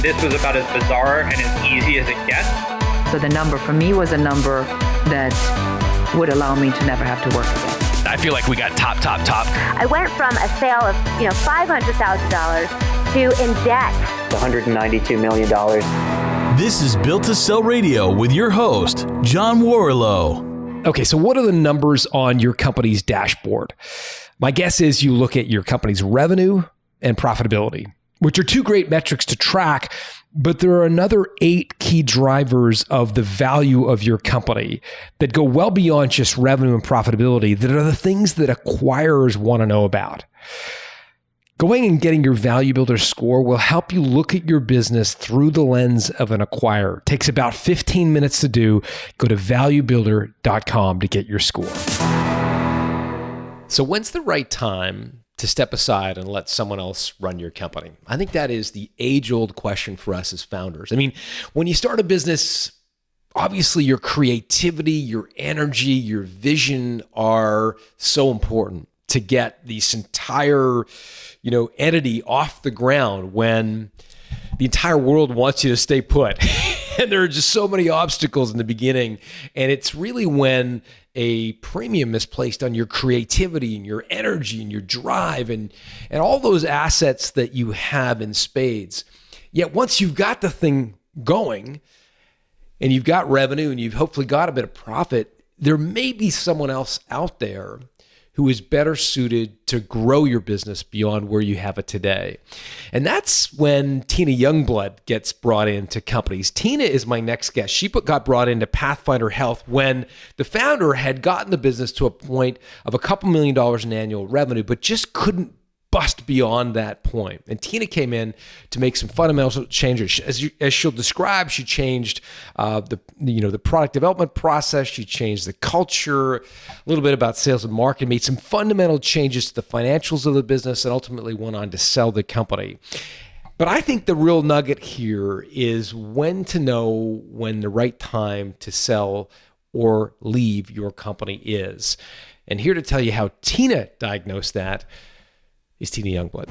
This was about as bizarre and as easy as it gets. So the number for me was a number that would allow me to never have to work again. I feel like we got top. I went from a sale of $500,000 to in debt. $192 million. This is Built to Sell Radio with your host, John Warlow. Okay, so what are the numbers on your company's dashboard? My guess is you look at your company's revenue and profitability, which are two great metrics to track, but there are another 8 key drivers of the value of your company that go well beyond just revenue and profitability, that are the things that acquirers want to know about. Going and getting your Value Builder score will help you look at your business through the lens of an acquirer. It takes about 15 minutes to do. Go to valuebuilder.com to get your score. So when's the right time to step aside and let someone else run your company? I think that is the age-old question for us as founders. I mean, when you start a business, obviously your creativity, your energy, your vision are so important to get this entire, entity off the ground when the entire world wants you to stay put. And there are just so many obstacles in the beginning. And it's really when a premium is placed on your creativity and your energy and your drive and all those assets that you have in spades. Yet once you've got the thing going and you've got revenue and you've hopefully got a bit of profit, there may be someone else out there who is better suited to grow your business beyond where you have it today. And that's when Tina Youngblood gets brought into companies. Tina is my next guest. She got brought into Pathfinder Health when the founder had gotten the business to a point of a couple $1 million in annual revenue, but just couldn't bust beyond that point. And Tina came in to make some fundamental changes. As she'll describe, she changed the product development process. She changed the culture, a little bit about sales and marketing, made some fundamental changes to the financials of the business, and ultimately went on to sell the company. But I think the real nugget here is when to know when the right time to sell or leave your company is. And here to tell you how Tina diagnosed that is Tina Youngblood.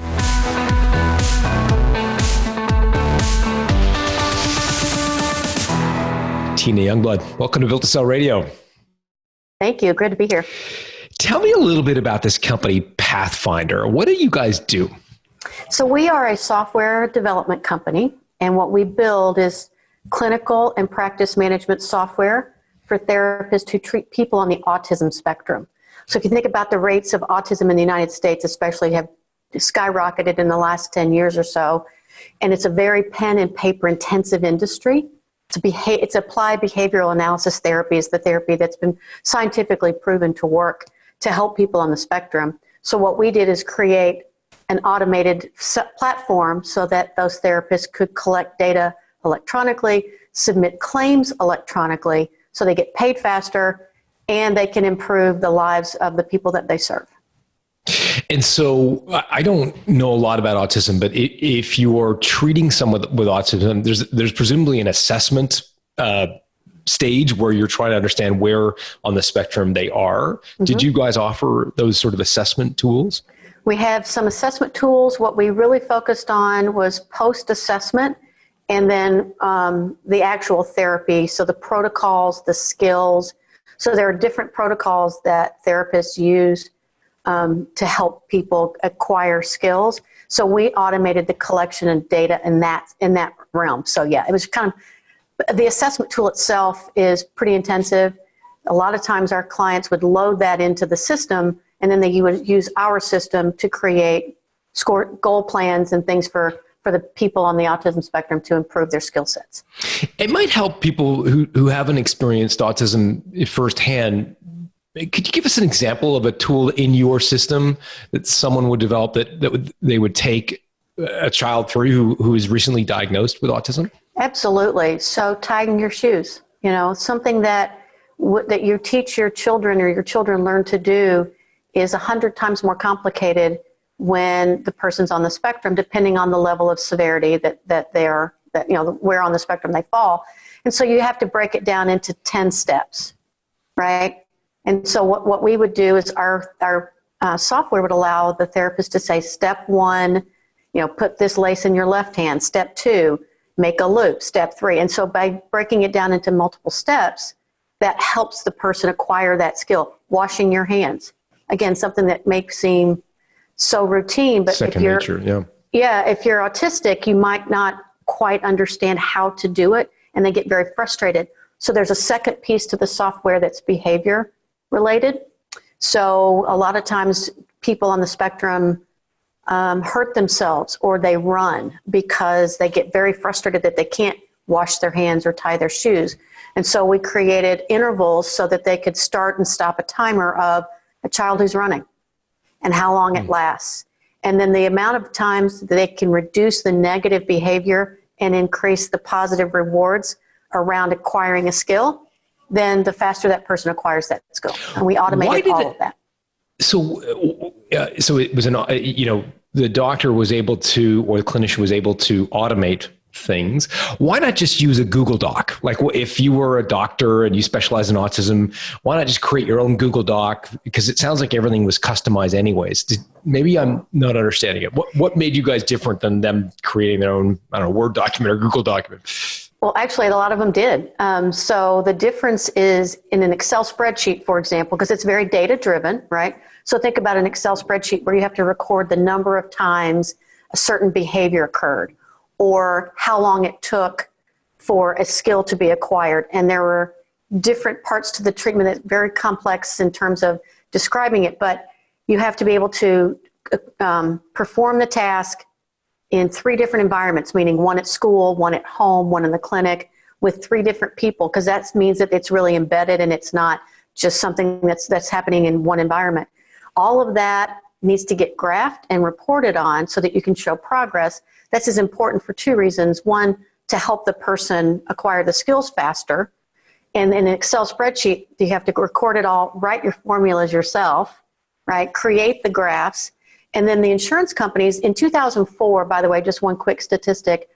Tina Youngblood, welcome to Built to Sell Radio. Thank you. Great to be here. Tell me a little bit about this company, Pathfinder. What do you guys do? So we are a software development company, and what we build is clinical and practice management software for therapists who treat people on the autism spectrum. So if you think about the rates of autism in the United States, especially, have skyrocketed in the last 10 years or so. And it's a very pen and paper intensive industry. It's applied behavioral analysis therapy is the therapy that's been scientifically proven to work to help people on the spectrum. So what we did is create an automated platform so that those therapists could collect data electronically, submit claims electronically, so they get paid faster, and they can improve the lives of the people that they serve. And so I don't know a lot about autism, but if you are treating someone with autism, there's presumably an assessment stage where you're trying to understand where on the spectrum they are. Mm-hmm. Did you guys offer those sort of assessment tools? We have some assessment tools. What we really focused on was post-assessment and then the actual therapy. So the protocols, the skills. So there are different protocols that therapists use to help people acquire skills. So we automated the collection of data in that realm. So yeah, it was the assessment tool itself is pretty intensive. A lot of times our clients would load that into the system, and then they would use our system to create goal plans and things for the people on the autism spectrum to improve their skill sets. It might help people who haven't experienced autism firsthand. Could you give us an example of a tool in your system that someone would develop they would take a child through who is recently diagnosed with autism? Absolutely. So tying your shoes, something that you teach your children or your children learn to do is 100 times more complicated when the person's on the spectrum, depending on the level of severity that where on the spectrum they fall. And so you have to break it down into 10 steps, right? And so what we would do is our software would allow the therapist to say, step 1, put this lace in your left hand. Step 2, make a loop, step 3. And so by breaking it down into multiple steps, that helps the person acquire that skill. Washing your hands. Again, something that may seem so routine, but Second nature, yeah. Yeah, if you're autistic, you might not quite understand how to do it, and they get very frustrated. So there's a second piece to the software that's behavior related. So a lot of times people on the spectrum hurt themselves, or they run because they get very frustrated that they can't wash their hands or tie their shoes. And so we created intervals so that they could start and stop a timer of a child who's running and how long it lasts. And then the amount of times that they can reduce the negative behavior and increase the positive rewards around acquiring a skill, then the faster that person acquires that skill. And we automated all of that. So it was the doctor was able to, or the clinician was able to automate things. Why not just use a Google Doc? Like if you were a doctor and you specialize in autism, why not just create your own Google Doc? Because it sounds like everything was customized anyways. Maybe I'm not understanding it. What made you guys different than them creating their own, I don't know, Word document or Google document? Well, actually, a lot of them did. So the difference is in an Excel spreadsheet, for example, because it's very data-driven, right? So think about an Excel spreadsheet where you have to record the number of times a certain behavior occurred, or how long it took for a skill to be acquired. And there were different parts to the treatment that's very complex in terms of describing it, but you have to be able to perform the task in 3 different environments, meaning one at school, one at home, one in the clinic, with 3 different people, because that means that it's really embedded and it's not just something that's happening in one environment. All of that needs to get graphed and reported on so that you can show progress. This is important for 2 reasons. One, to help the person acquire the skills faster. And in an Excel spreadsheet, you have to record it all, write your formulas yourself, right? Create the graphs. And then the insurance companies, in 2004, by the way, just one quick statistic,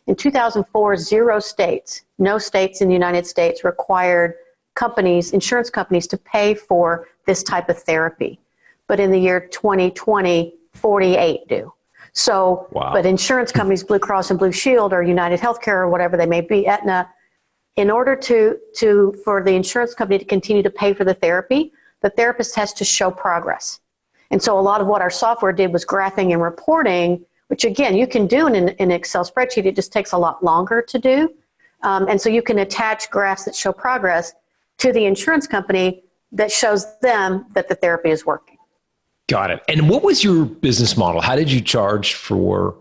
in 2004, 0 states, no states in the United States required insurance companies to pay for this type of therapy. But in the year 2020, 48 do. So, wow. But insurance companies, Blue Cross and Blue Shield or United Healthcare or whatever they may be, Aetna, in order for the insurance company to continue to pay for the therapy, the therapist has to show progress. And so a lot of what our software did was graphing and reporting, which again, you can do in an Excel spreadsheet. It just takes a lot longer to do. And so you can attach graphs that show progress to the insurance company that shows them that the therapy is working. Got it. And what was your business model? How did you charge for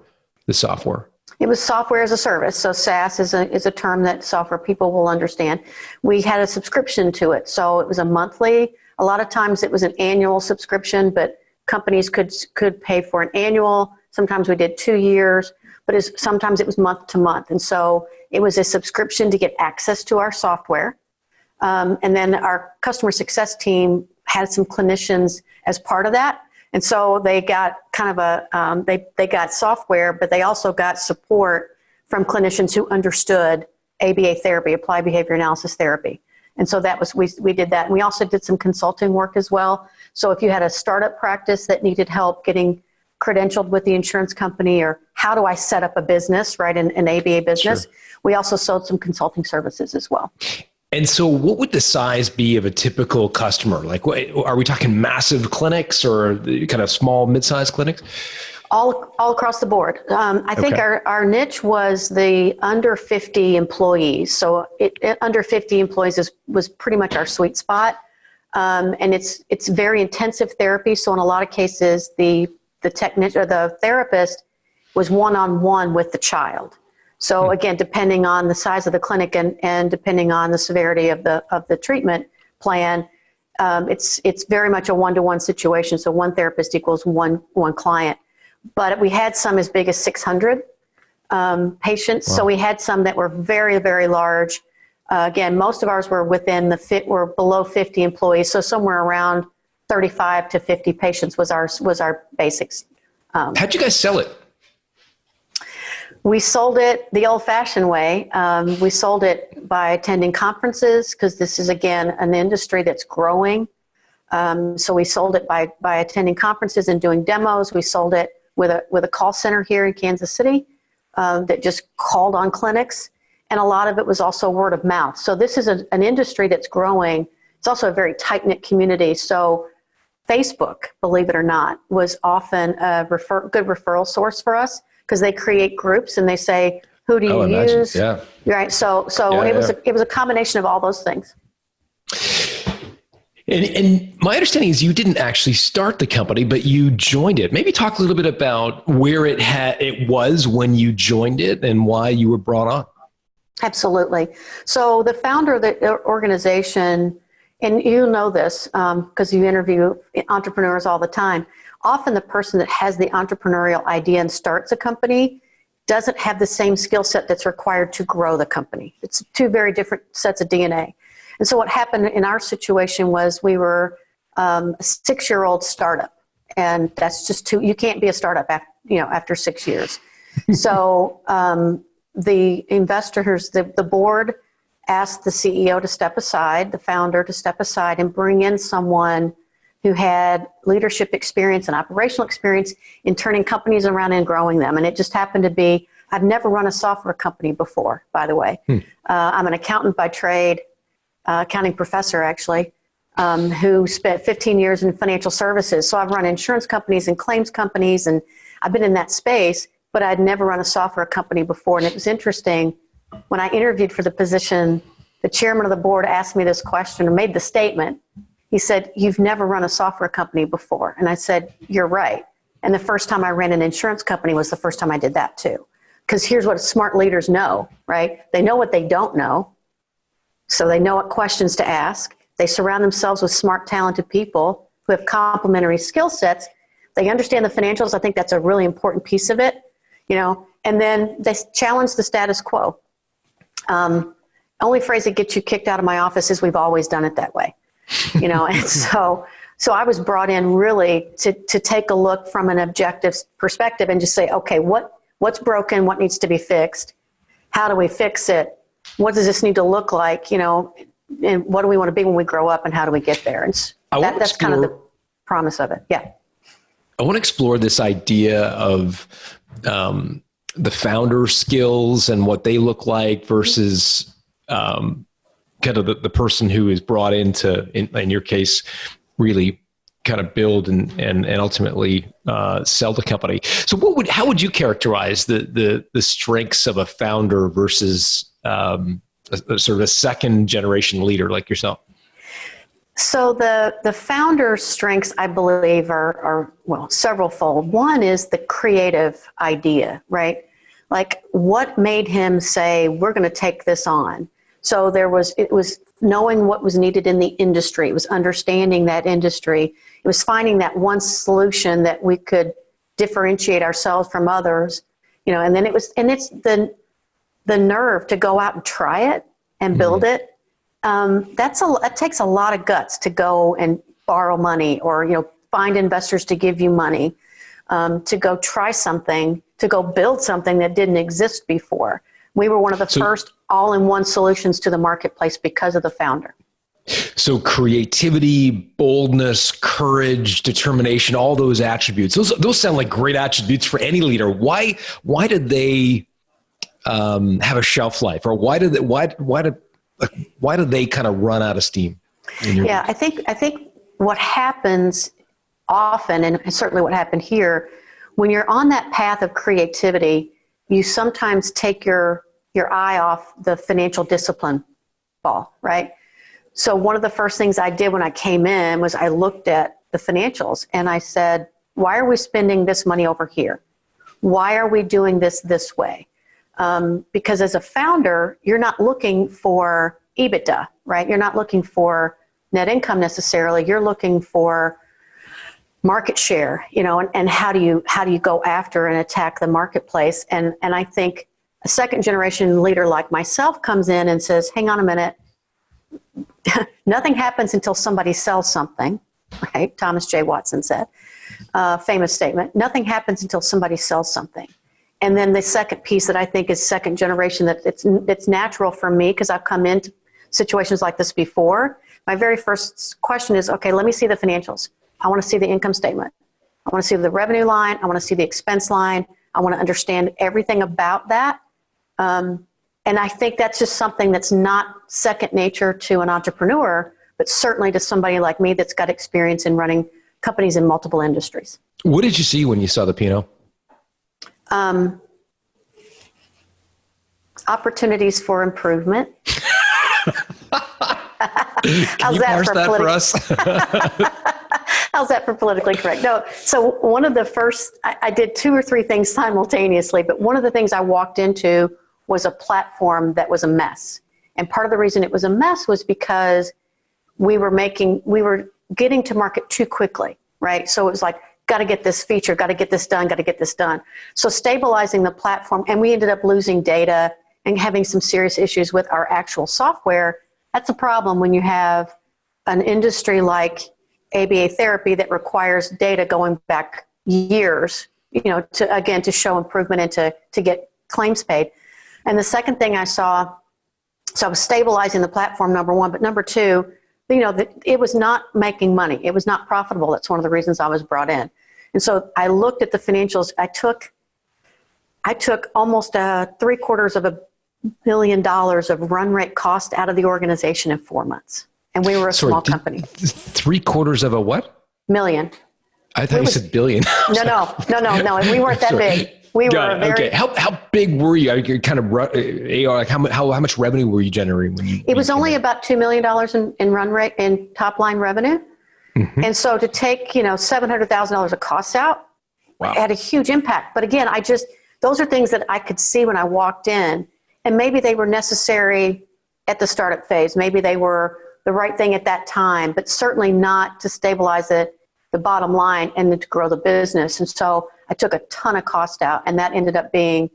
the software? It was software as a service. So SaaS is a term that software people will understand. We had a subscription to it. So it was a monthly. A lot of times it was an annual subscription, but companies could pay for an annual. Sometimes we did 2 years, but sometimes it was month to month. And so it was a subscription to get access to our software. And then our customer success team had some clinicians as part of that. And so they got kind of they got software, but they also got support from clinicians who understood ABA therapy, applied behavior analysis therapy. And so that was, we did that. And we also did some consulting work as well. So if you had a startup practice that needed help getting credentialed with the insurance company, or how do I set up a business, right, an ABA business, sure. We also sold some consulting services as well. And so what would the size be of a typical customer? Like, are we talking massive clinics or kind of small, mid-sized clinics? All across the board. I think our niche was the under 50 employees. So under 50 employees was pretty much our sweet spot. And it's very intensive therapy. So in a lot of cases, the technician or the therapist was one-on-one with the child. So again, depending on the size of the clinic and depending on the severity of the treatment plan, it's very much a one-to-one situation. So one therapist equals one client. But we had some as big as 600 patients. Wow. So we had some that were very, very large. Again, most of ours were were below 50 employees. So somewhere around 35 to 50 patients was our basics. How'd you guys sell it? We sold it the old-fashioned way. We sold it by attending conferences, because this is, again, an industry that's growing. So we sold it by attending conferences and doing demos. We sold it with a call center here in Kansas City. that just called on clinics. And a lot of it was also word of mouth. So this is an industry that's growing. It's also a very tight-knit community. So Facebook, believe it or not, was often a good referral source for us because they create groups and they say, who do you use? Yeah. Right. So it was a combination of all those things. And my understanding is you didn't actually start the company, but you joined it. Maybe talk a little bit about where it was when you joined it and why you were brought on. Absolutely. So the founder of the organization, and you know this because you interview entrepreneurs all the time, often the person that has the entrepreneurial idea and starts a company doesn't have the same skill set that's required to grow the company. It's two very different sets of DNA. And so what happened in our situation was we were a 6-year-old startup, and that's just you can't be a startup after 6 years. So the investors, the board asked the CEO to step aside, the founder to step aside and bring in someone who had leadership experience and operational experience in turning companies around and growing them. And it just happened to be, I've never run a software company before, by the way. I'm an accountant by trade, accounting professor actually, who spent 15 years in financial services. So I've run insurance companies and claims companies, and I've been in that space, but I'd never run a software company before. And it was interesting, when I interviewed for the position, the chairman of the board asked me this question or made the statement. He said, "You've never run a software company before." And I said, "You're right." And the first time I ran an insurance company was the first time I did that too. Because here's what smart leaders know, right? They know what they don't know. So they know what questions to ask. They surround themselves with smart, talented people who have complementary skill sets. They understand the financials. I think that's a really important piece of it, and then they challenge the status quo. Only phrase that gets you kicked out of my office is we've always done it that way, and so I was brought in really to take a look from an objective perspective and just say, okay, what's broken? What needs to be fixed? How do we fix it? What does this need to look like? And what do we want to be when we grow up, and how do we get there? And that's kind of the promise of it. Yeah. I want to explore this idea of the founder skills and what they look like versus kind of the person who is brought in your case, really kind of build and ultimately sell the company. So how would you characterize the strengths of a founder versus a sort of a second generation leader like yourself? So the founder's strengths, I believe, are severalfold. One is the creative idea, right? Like, what made him say, we're going to take this on? So it was knowing what was needed in the industry. It was understanding that industry. It was finding that one solution that we could differentiate ourselves from others, and then it's the nerve to go out and try it and build it. That takes a lot of guts to go and borrow money or, find investors to give you money, to go try something, to go build something that didn't exist before. We were one of the first all-in-one solutions to the marketplace because of the founder. So creativity, boldness, courage, determination, all those attributes, those sound like great attributes for any leader. Why did they have a shelf life, or why did they kind of run out of steam? Yeah, I think what happens often, and certainly what happened here, when you're on that path of creativity, you sometimes take your eye off the financial discipline ball, right? So one of the first things I did when I came in was I looked at the financials and I said, why are we spending this money over here? Why are we doing this way? Because as a founder, you're not looking for EBITDA, right? You're not looking for net income necessarily. You're looking for market share, and how do you go after and attack the marketplace? And I think a second generation leader like myself comes in and says, hang on a minute, nothing happens until somebody sells something, right? Thomas J. Watson said, famous statement, nothing happens until somebody sells something. And then the second piece that I think is second generation, that it's natural for me because I've come into situations like this before. My very first question is, okay, let me see the financials. I want to see the income statement. I want to see the revenue line. I want to see the expense line. I want to understand everything about that. And I think that's just something that's not second nature to an entrepreneur, but certainly to somebody like me that's got experience in running companies in multiple industries. What did you see when you saw the P&L? Opportunities for improvement. Can you parse that for us? How's that for politically correct? No. So one of the first, I did 2 or 3 things simultaneously, but one of the things I walked into was a platform that was a mess. And part of the reason it was a mess was because we were getting to market too quickly, right? So it was like, got to get this feature, got to get this done, got to get this done. So stabilizing the platform, and we ended up losing data and having some serious issues with our actual software. That's a problem when you have an industry like ABA therapy that requires data going back years, to show improvement and to get claims paid. And the second thing I saw, so I was stabilizing the platform, number one, but number two, it was not making money. It was not profitable. That's one of the reasons I was brought in. And so I looked at the financials. I took almost $750 million of run rate cost out of the organization in 4 months. And we were a small company. $750 of a what? Million. I thought you said billion. No. We weren't that big. We were very. Okay. How big were you? Kind of like how much revenue were you generating when you? It was only about $2 million in run rate in top line revenue, and so to take $700,000 of costs out, wow, had a huge impact. But again, those are things that I could see when I walked in, and maybe they were necessary at the startup phase. Maybe they were the right thing at that time, but certainly not to stabilize the bottom line and then to grow the business. And so I took a ton of cost out, and that ended up being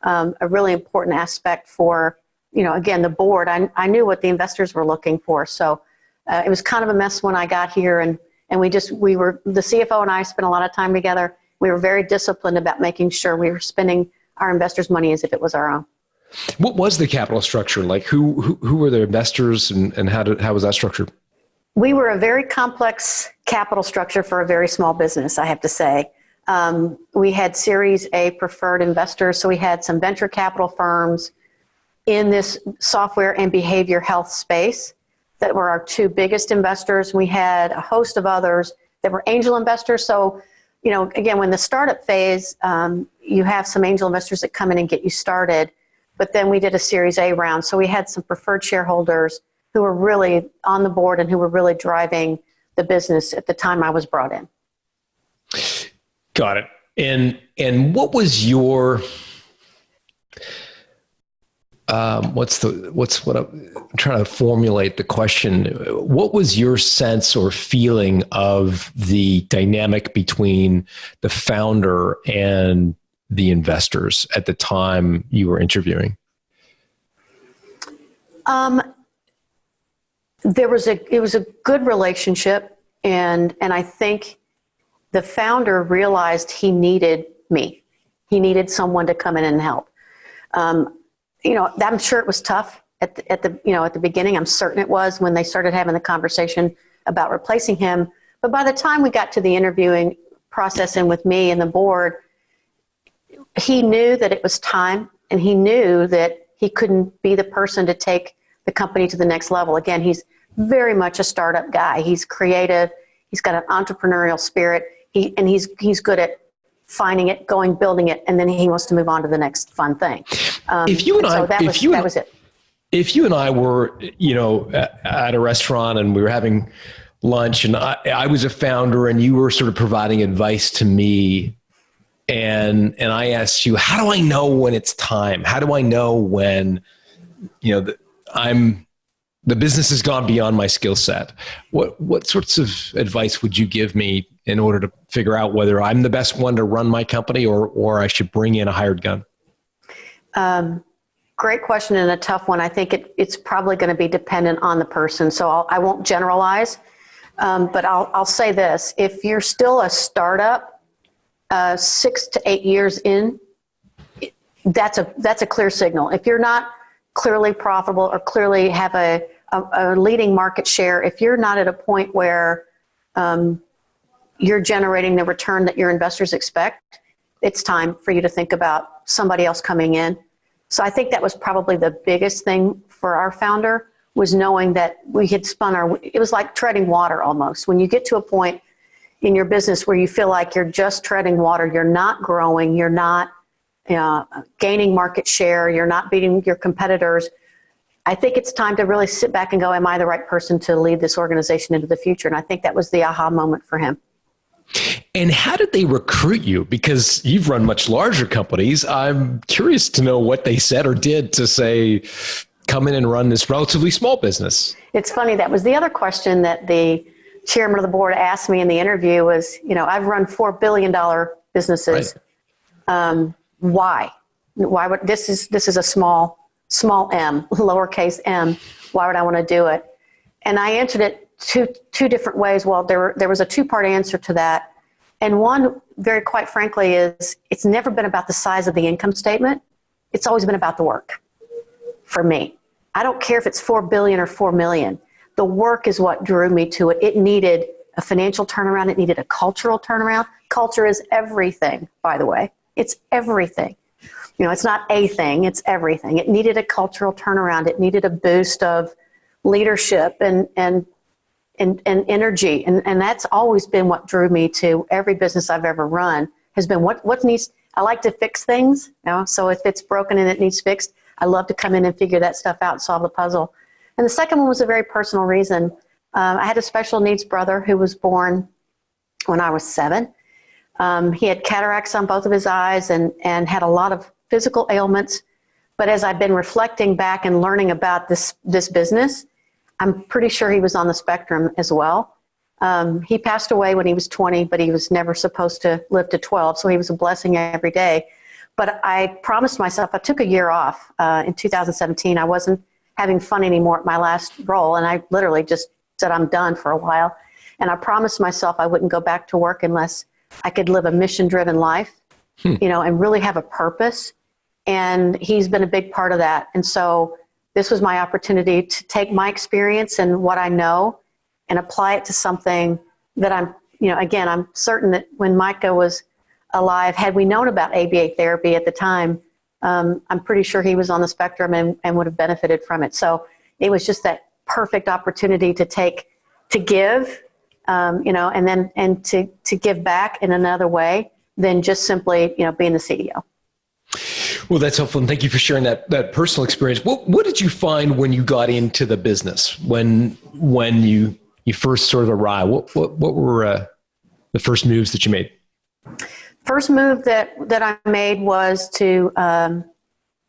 a really important aspect for, again, the board. I knew what the investors were looking for. So it was kind of a mess when I got here, and we were, the CFO and I spent a lot of time together. We were very disciplined about making sure we were spending our investors' money as if it was our own. What was the capital structure like? Who were the investors, and how was that structured? We were a very complex capital structure for a very small business, I have to say. We had Series A preferred investors, so we had some venture capital firms in this software and behavior health space that were our 2 biggest investors. We had a host of others that were angel investors. So, again, when the startup phase, you have some angel investors that come in and get you started. But then we did a Series A round. So we had some preferred shareholders who were really on the board and who were really driving the business at the time I was brought in. Got it. And what was your I'm trying to formulate the question. What was your sense or feeling of the dynamic between the founder and the investors at the time you were interviewing? It was a good relationship, and I think the founder realized he needed me. He needed someone to come in and help. I'm sure it was tough at the beginning. I'm certain it was when they started having the conversation about replacing him. But by the time we got to the interviewing process and with me and the board, he knew that it was time, and he knew that he couldn't be the person to take the company to the next level. Again, he's very much a startup guy. He's creative. He's got an entrepreneurial spirit. He's good at finding it, building it, and then he wants to move on to the next fun thing. That was it. If you and I were, at a restaurant and we were having lunch, and I was a founder and you were sort of providing advice to me, and I asked you, how do I know when it's time? How do I know when, the business has gone beyond my skill set? What sorts of advice would you give me in order to figure out whether I'm the best one to run my company or I should bring in a hired gun? Great question, and a tough one. I think it's probably going to be dependent on the person. So I won't generalize, but I'll say this. If you're still a startup, 6 to 8 years in, that's a clear signal. If you're not clearly profitable or clearly have a leading market share, if you're not at a point where you're generating the return that your investors expect, it's time for you to think about somebody else coming in. So I think that was probably the biggest thing for our founder, was knowing that we had it was like treading water almost. When you get to a point in your business where you feel like you're just treading water, you're not growing, you're not gaining market share, you're not beating your competitors, I think it's time to really sit back and go, am I the right person to lead this organization into the future? And I think that was the aha moment for him. And how did they recruit you? Because you've run much larger companies. I'm curious to know what they said or did to say, come in and run this relatively small business. It's funny. That was the other question that the chairman of the board asked me in the interview was, I've run $4 billion businesses. Right. Why? Why would this is a small m, lowercase m. Why would I want to do it? And I answered it two different ways. Well, there was a two-part answer to that. And one, very quite frankly, is it's never been about the size of the income statement. It's always been about the work for me. I don't care if it's 4 billion or 4 million. The work is what drew me to it. It needed a financial turnaround. It needed a cultural turnaround. Culture is everything, by the way. It's everything. It's not a thing, it's everything. It needed a cultural turnaround. It needed a boost of leadership and energy. And that's always been what drew me to every business I've ever run, has been what needs. I like to fix things, so if it's broken and it needs fixed, I love to come in and figure that stuff out, solve the puzzle. And the second one was a very personal reason. I had a special needs brother who was born when I was 7. He had cataracts on both of his eyes and had a lot of physical ailments. But as I've been reflecting back and learning about this business, I'm pretty sure he was on the spectrum as well. He passed away when he was 20, but he was never supposed to live to 12. So he was a blessing every day. But I promised myself, I took a year off in 2017. I wasn't having fun anymore at my last role. And I literally just said, I'm done for a while. And I promised myself I wouldn't go back to work unless I could live a mission-driven life, and really have a purpose. And he's been a big part of that. And so this was my opportunity to take my experience and what I know and apply it to something that I'm certain that when Micah was alive, had we known about ABA therapy at the time, I'm pretty sure he was on the spectrum and would have benefited from it. So it was just that perfect opportunity to give, and to give back in another way than just simply, being the CEO. Well, that's helpful. And thank you for sharing that personal experience. What did you find when you got into the business, when you first sort of arrived? What were the first moves that you made? First move that I made was to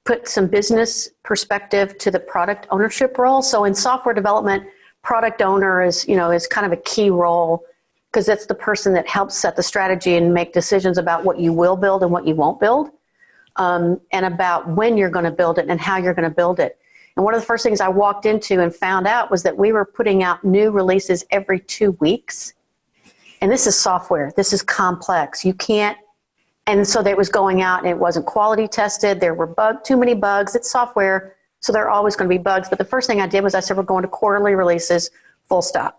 put some business perspective to the product ownership role. So in software development, product owner is kind of a key role, because it's the person that helps set the strategy and make decisions about what you will build and what you won't build, and about when you're going to build it and how you're going to build it. And one of the first things I walked into and found out was that we were putting out new releases every 2 weeks. And this is software. This is complex. You can't. And so that was going out and it wasn't quality tested. There were too many bugs. It's software, so there are always going to be bugs. But the first thing I did was I said, we're going to quarterly releases, full stop.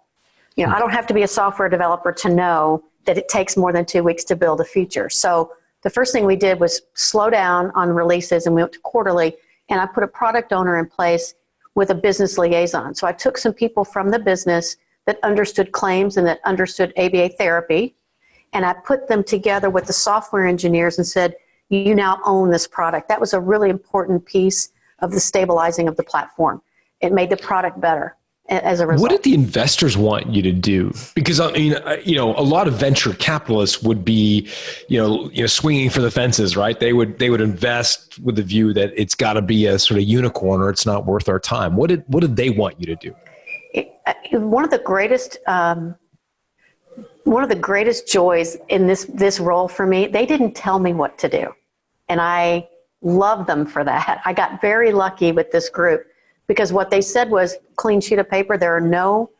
I don't have to be a software developer to know that it takes more than 2 weeks to build a feature. So the first thing we did was slow down on releases, and we went to quarterly, and I put a product owner in place with a business liaison. So I took some people from the business that understood claims and that understood ABA therapy, and I put them together with the software engineers and said, you now own this product. That was a really important piece of the stabilizing of the platform. It made the product better as a result. What did the investors want you to do? Because a lot of venture capitalists would be, swinging for the fences, right? They would invest with the view that it's got to be a sort of unicorn or it's not worth our time. What did they want you to do? One of the greatest joys in this role for me, they didn't tell me what to do. And I love them for that. I got very lucky with this group, because what they said was, clean sheet of paper, there are no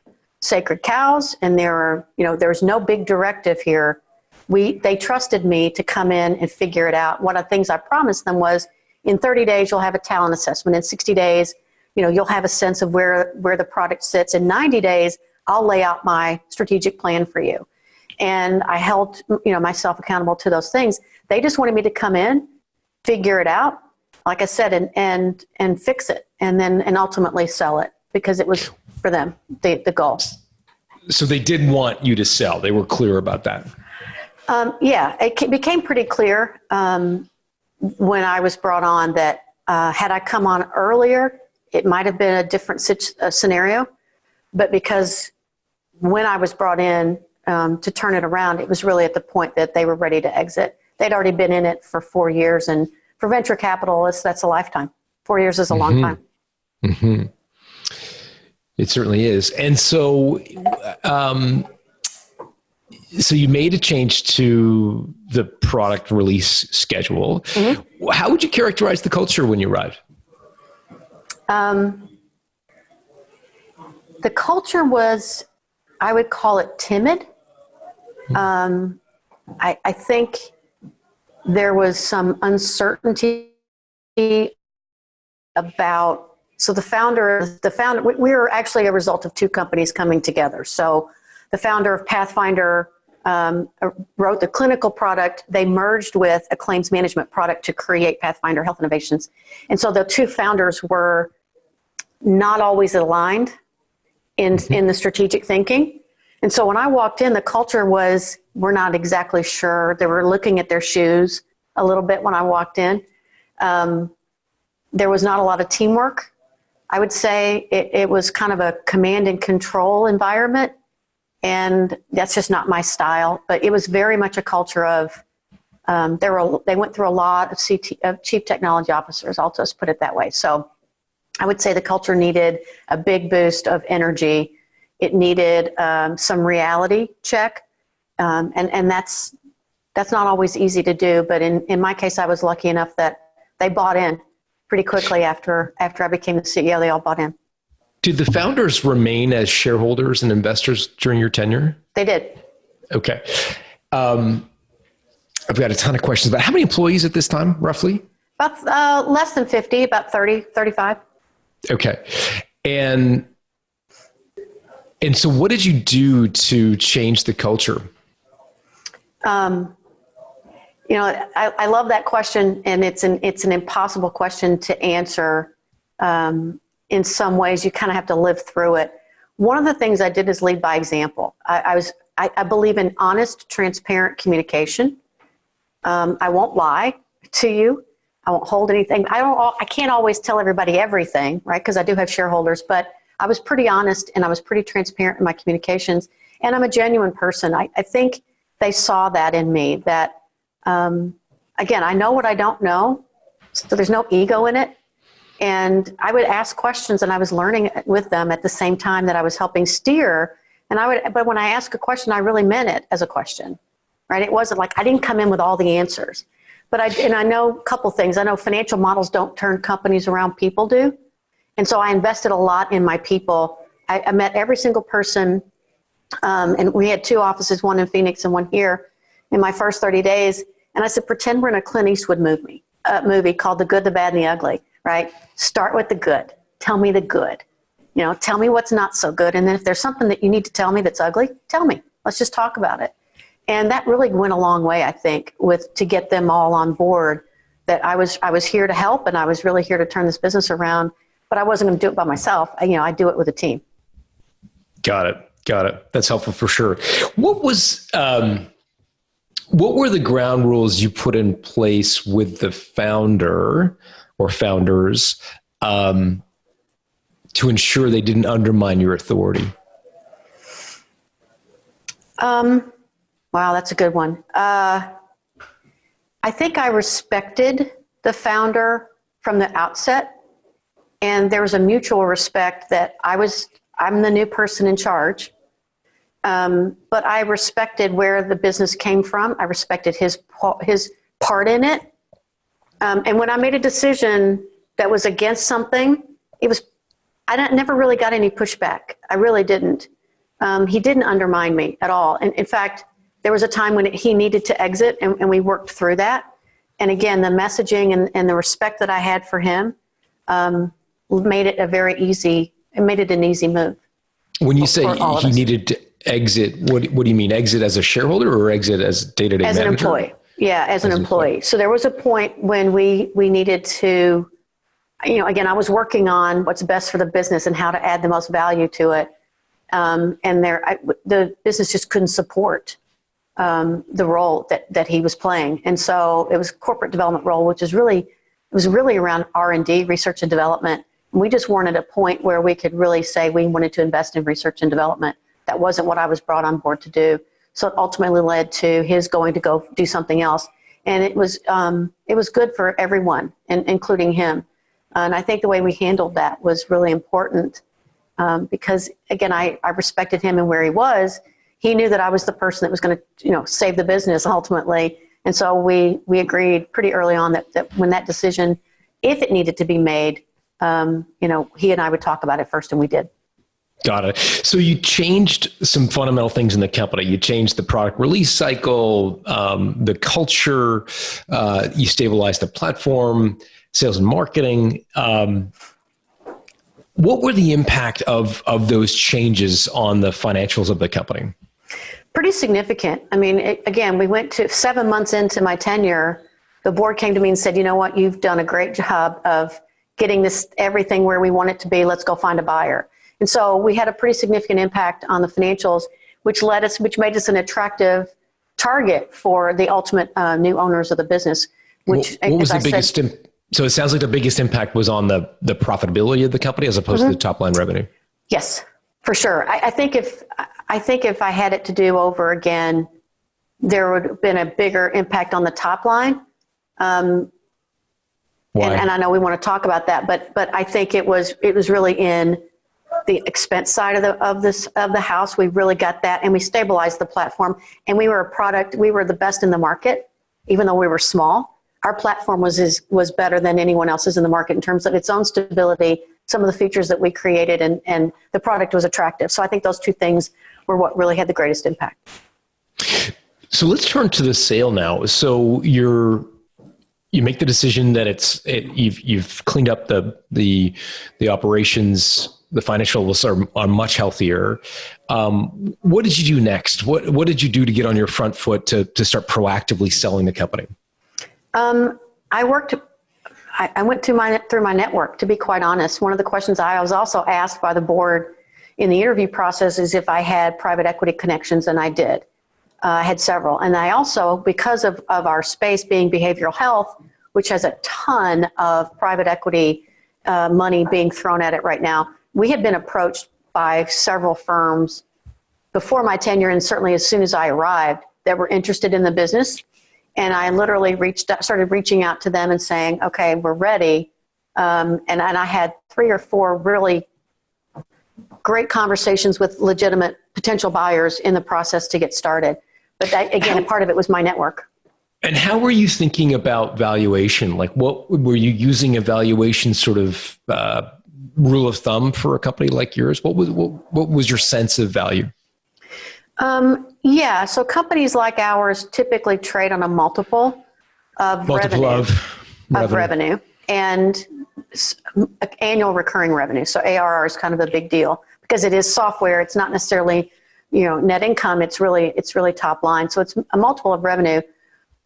sacred cows, and there's no big directive here. They trusted me to come in and figure it out. One of the things I promised them was, in 30 days, you'll have a talent assessment. In 60 days, you'll have a sense of where the product sits. In 90 days, I'll lay out my strategic plan for you. And I held, myself accountable to those things. They just wanted me to come in, figure it out, like I said, and fix it, and ultimately sell it, because it was for them the goal. So they did want you to sell. They were clear about that. Yeah, it became pretty clear when I was brought on that had I come on earlier, it might have been a different scenario. But because when I was brought in to turn it around, it was really at the point that they were ready to exit. They'd already been in it for 4 years, and for venture capitalists, that's a lifetime. 4 years is a long time. Mm-hmm. It certainly is. And so, so you made a change to the product release schedule. Mm-hmm. How would you characterize the culture when you arrived? The culture was, I would call it timid. I think there was some uncertainty about, so the founder, we were actually a result of two companies coming together. So the founder of Pathfinder wrote the clinical product. They merged with a claims management product to create Pathfinder Health Innovations. And so the two founders were not always aligned in the strategic thinking. And so when I walked in, the culture was, we're not exactly sure. They were looking at their shoes a little bit when I walked in. There was not a lot of teamwork. I would say it was kind of a command and control environment, and that's just not my style. But it was very much a culture of, they went through a lot of chief technology officers, I'll just put it that way. So I would say the culture needed a big boost of energy. It needed some reality check, and that's not always easy to do. But in my case, I was lucky enough that they bought in pretty quickly after I became the CEO. They all bought in. Did the founders remain as shareholders and investors during your tenure? They did. Okay. I've got a ton of questions about how many employees at this time, roughly? About less than 50, about 30, 35. Okay. And so what did you do to change the culture? I love that question, and it's an impossible question to answer. In some ways, you kind of have to live through it. One of the things I did is lead by example. I believe in honest, transparent communication. I won't lie to you. I won't hold anything. I can't always tell everybody everything, right? Because I do have shareholders, but I was pretty honest and I was pretty transparent in my communications. And I'm a genuine person. I think they saw that in me, that, again, I know what I don't know. So there's no ego in it. And I would ask questions, and I was learning with them at the same time that I was helping steer. But when I ask a question, I really meant it as a question, right? It wasn't like I didn't come in with all the answers. But I know a couple things. I know financial models don't turn companies around, people do. And so I invested a lot in my people. I met every single person, and we had two offices, one in Phoenix and one here, in my first 30 days. And I said, pretend we're in a Clint Eastwood movie called The Good, the Bad, and the Ugly, right? Start with the good. Tell me the good. Tell me what's not so good. And then if there's something that you need to tell me that's ugly, tell me. Let's just talk about it. And that really went a long way, I think, to get them all on board, that I was here to help, and I was really here to turn this business around, but I wasn't going to do it by myself. I do it with a team. Got it. That's helpful for sure. What were the ground rules you put in place with the founder or founders to ensure they didn't undermine your authority? Wow, that's a good one. I think I respected the founder from the outset, and there was a mutual respect that I'm the new person in charge. But I respected where the business came from. I respected his part in it. And when I made a decision that was against something, I never really got any pushback. I really didn't. He didn't undermine me at all. And in fact, there was a time when he needed to exit, and we worked through that. And again, the messaging and the respect that I had for him made it an easy move. When you say he needed to exit, what do you mean? Exit as a shareholder or exit as day-to-day manager? As an employee. Yeah, as an employee. So there was a point when we needed to, again, I was working on what's best for the business and how to add the most value to it. And the business just couldn't support the role that he was playing. And so it was a corporate development role, which was really around R&D, research and development. And we just weren't at a point where we could really say we wanted to invest in research and development. That wasn't what I was brought on board to do. So it ultimately led to his going to go do something else. And it was good for everyone, including him. And I think the way we handled that was really important because, again, I respected him and where he was. He knew that I was the person that was going to, save the business ultimately. And so we agreed pretty early on that when that decision, if it needed to be made, he and I would talk about it first, and we did. Got it. So you changed some fundamental things in the company. You changed the product release cycle, the culture, you stabilized the platform, sales and marketing. What were the impact of those changes on the financials of the company? Pretty significant. I mean, again, we went to 7 months into my tenure. The board came to me and said, you know what, you've done a great job of getting everything where we want it to be. Let's go find a buyer. And so we had a pretty significant impact on the financials, which made us an attractive target for the ultimate new owners of the business. Which, what was the biggest? So it sounds like the biggest impact was on the profitability of the company as opposed to the top line revenue. Yes, for sure. I think if I had it to do over again, there would have been a bigger impact on the top line. Why? And I know we want to talk about that, but I think it was really in the expense side of the house. We really got that, and we stabilized the platform. And we were the best in the market, even though we were small. Our platform was better than anyone else's in the market in terms of its own stability, some of the features that we created, and the product was attractive. So I think those two things were what really had the greatest impact. So let's turn to the sale now. So you make the decision that you've cleaned up the operations. The financials are much healthier. What did you do next? What did you do to get on your front foot to start proactively selling the company? I went through my network, to be quite honest. One of the questions I was also asked by the board in the interview process is if I had private equity connections, and I did. I had several. And I also, because of our space being behavioral health, which has a ton of private equity money being thrown at it right now, we had been approached by several firms before my tenure, and certainly as soon as I arrived, that were interested in the business. And I literally started reaching out to them and saying, okay, we're ready. And I had 3 or 4 really great conversations with legitimate potential buyers in the process to get started. But again, part of it was my network. And how were you thinking about valuation? Like, what were you using a valuation sort of rule of thumb for a company like yours? What was your sense of value? Yeah, so companies like ours typically trade on a multiple of revenue and annual recurring revenue. So ARR is kind of a big deal because it is software. It's not necessarily, net income. It's really top line. So it's a multiple of revenue.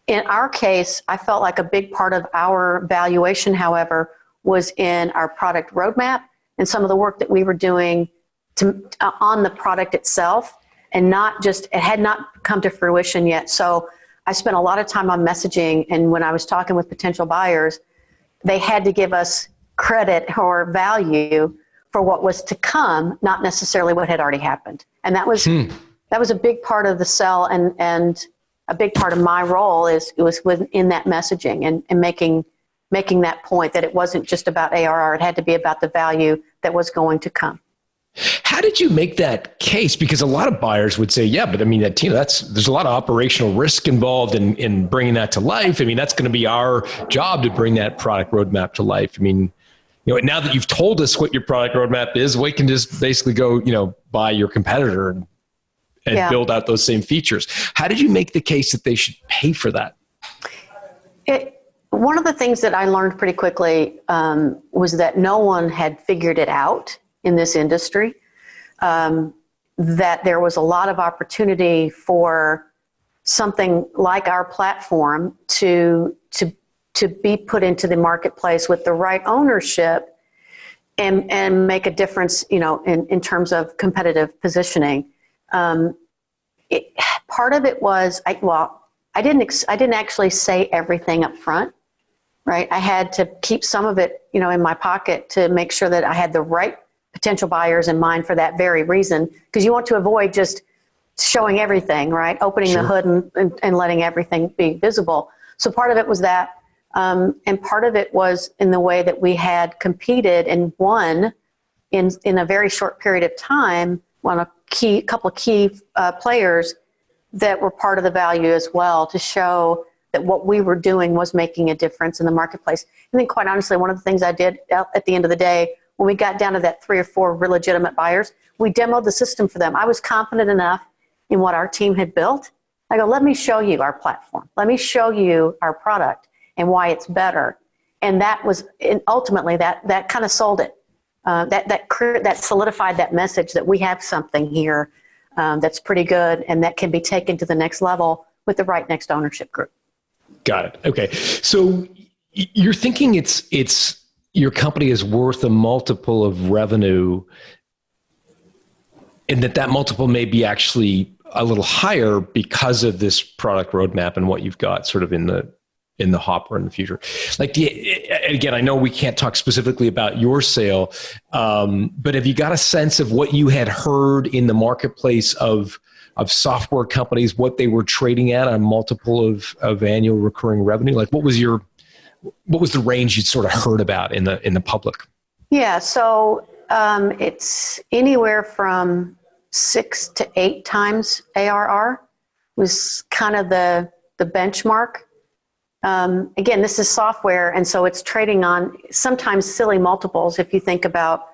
In our case, I felt like a big part of our valuation, however, was in our product roadmap and some of the work that we were doing on the product itself. And it had not come to fruition yet. So I spent a lot of time on messaging. And when I was talking with potential buyers, they had to give us credit or value for what was to come, not necessarily what had already happened. And that was a big part of the sell, and a big part of my role was within that messaging and making that point that it wasn't just about ARR. It had to be about the value that was going to come. How did you make that case? Because a lot of buyers would say, yeah, but I mean, there's a lot of operational risk involved in bringing that to life. I mean, that's going to be our job to bring that product roadmap to life. I mean, now that you've told us what your product roadmap is, we can just basically go, buy your competitor and build out those same features. How did you make the case that they should pay for that? One of the things that I learned pretty quickly was that no one had figured it out in this industry. that there was a lot of opportunity for something like our platform to be put into the marketplace with the right ownership and make a difference, in terms of competitive positioning. Part of it was, I didn't actually say everything up front, right? I had to keep some of it, in my pocket to make sure that I had the right potential buyers in mind for that very reason, because you want to avoid just showing everything, right? Opening the hood and letting everything be visible. So part of it was that, and part of it was in the way that we had competed and won in a very short period of time on a couple of key players that were part of the value as well, to show that what we were doing was making a difference in the marketplace. And then quite honestly, one of the things I did at the end of the day, when we got down to that 3 or 4 legitimate buyers, we demoed the system for them. I was confident enough in what our team had built. I go, let me show you our platform. Let me show you our product and why it's better. And that was, and ultimately that kind of sold it. That solidified that message that we have something here that's pretty good and that can be taken to the next level with the right next ownership group. Got it. Okay. So you're thinking it's your company is worth a multiple of revenue, and that multiple may be actually a little higher because of this product roadmap and what you've got sort of in the hopper in the future. Again, I know we can't talk specifically about your sale, but have you got a sense of what you had heard in the marketplace of software companies, what they were trading at a multiple of annual recurring revenue? Like what was the range you'd sort of heard about in the public? Yeah. So it's anywhere from 6 to 8 times ARR was kind of the benchmark. Again, this is software, and so it's trading on sometimes silly multiples if you think about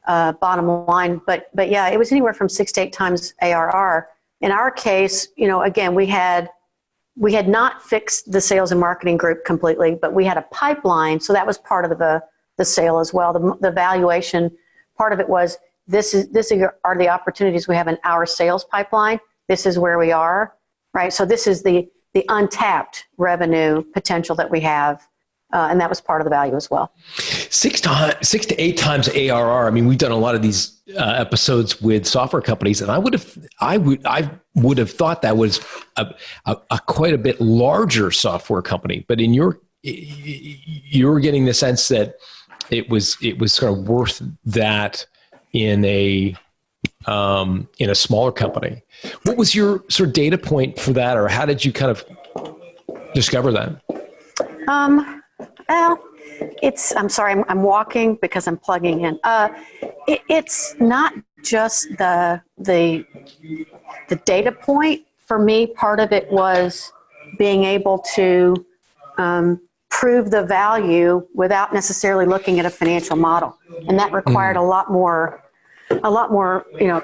bottom line. But yeah, it was anywhere from 6 to 8 times ARR. In our case, again, we had not fixed the sales and marketing group completely, but we had a pipeline, so that was part of the sale as well. The valuation part of it was this are the opportunities we have in our sales pipeline. This is where we are, right? So this is the untapped revenue potential that we have, and that was part of the value as well. 6 to 8 times ARR. I mean, we've done a lot of these episodes with software companies, and I would have thought that was a quite a bit larger software company. But you're getting the sense that it was sort of worth that in a smaller company. What was your sort of data point for that, or how did you kind of discover that? Well, I'm sorry, I'm walking because I'm plugging in. It's not just the data point. For me, part of it was being able to prove the value without necessarily looking at a financial model, and that required a lot more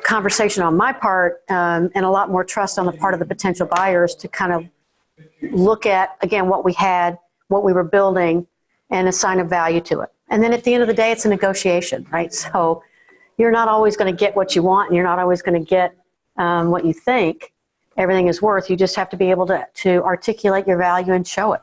conversation on my part, and a lot more trust on the part of the potential buyers to kind of look at, again, what we had, what we were building, and assign a value to it. And then at the end of the day, it's a negotiation, right? So you're not always going to get what you want, and you're not always going to get what you think everything is worth. You just have to be able to articulate your value and show it.